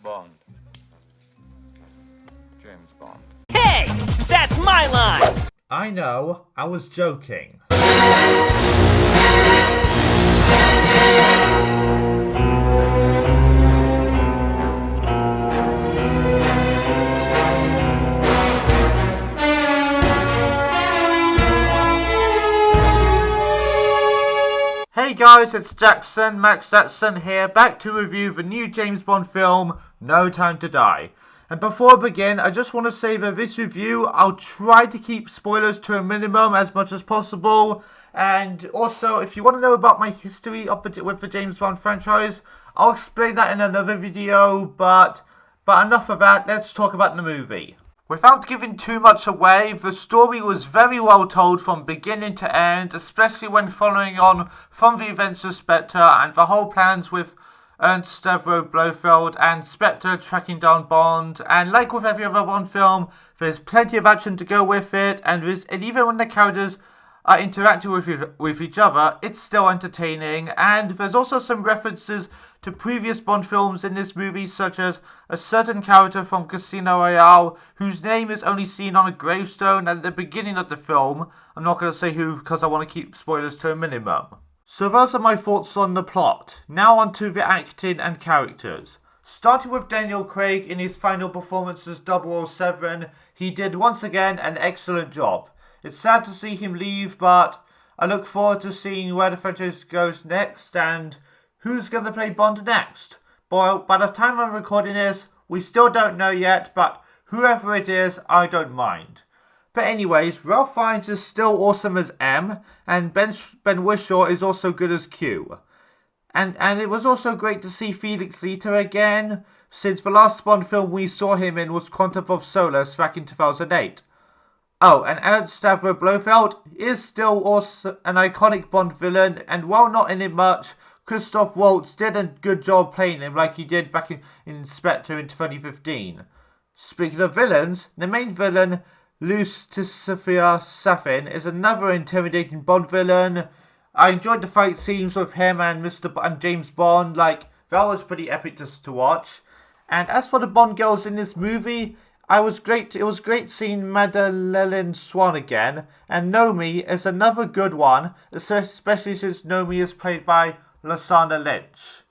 Bond. James Bond. Hey! That's my line! I know, I was joking. Hey guys, it's Jackson, Max Jackson here, back to review the new James Bond film, No Time to Die. And before I begin, I just want to say that this review, I'll try to keep spoilers to a minimum as much as possible. And also, if you want to know about my history with the James Bond franchise, I'll explain that in another video, but enough of that, let's talk about the movie. Without giving too much away, the story was very well told from beginning to end, especially when following on from the events of Spectre and the whole plans with Ernst Stavro Blofeld and Spectre tracking down Bond. And like with every other Bond film, there's plenty of action to go with it, and even when the characters are interacting with each other, it's still entertaining. And there's also some references to previous Bond films in this movie, such as a certain character from Casino Royale whose name is only seen on a gravestone at the beginning of the film. I'm not going to say who because I want to keep spoilers to a minimum. So those are my thoughts on the plot. Now on to the acting and characters. Starting with Daniel Craig in his final performance as 007, he did once again an excellent job. It's sad to see him leave, but I look forward to seeing where the franchise goes next and who's going to play Bond next. By the time I'm recording this, we still don't know yet, but whoever it is, I don't mind. But anyways, Ralph Fiennes is still awesome as M, and Ben Whishaw is also good as Q. And it was also great to see Felix Leiter again, since the last Bond film we saw him in was Quantum of Solace back in 2008. Oh, and Ernst Stavro Blofeld is still also an iconic Bond villain, and while not in it much, Christoph Waltz did a good job playing him like he did back in Spectre in 2015. Speaking of villains, the main villain, Lucifer Safin, is another intimidating Bond villain. I enjoyed the fight scenes with him and James Bond, that was pretty epic just to watch. And as for the Bond girls in this movie, it was great seeing Madeleine Swan again, and Nomi is another good one, especially since Nomi is played by Lashana Lynch.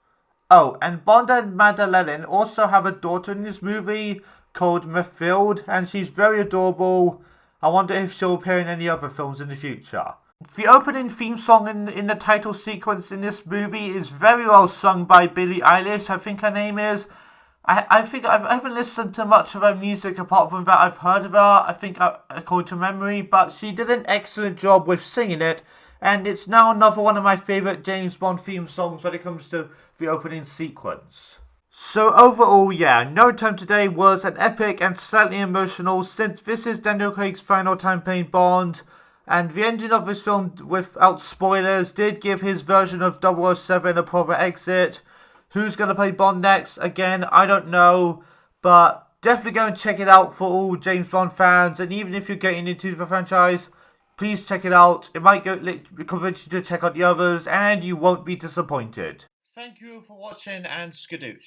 Oh, and Bond and Madeleine also have a daughter in this movie called Mathilde, and she's very adorable. I wonder if she'll appear in any other films in the future. The opening theme song in the title sequence in this movie is very well sung by Billie Eilish, I think her name is. I think I haven't listened to much of her music apart from that I've heard of her, I think according to memory, but she did an excellent job with singing it, and it's now another one of my favourite James Bond theme songs when it comes to the opening sequence. So overall, yeah, No Time to Die was an epic and slightly emotional, since this is Daniel Craig's final time playing Bond, and the ending of this film, without spoilers, did give his version of 007 a proper exit. Who's going to play Bond next? Again, I don't know, but definitely go and check it out for all James Bond fans, and even if you're getting into the franchise, please check it out. It might convince you to check out the others, and you won't be disappointed. Thank you for watching, and skadoosh.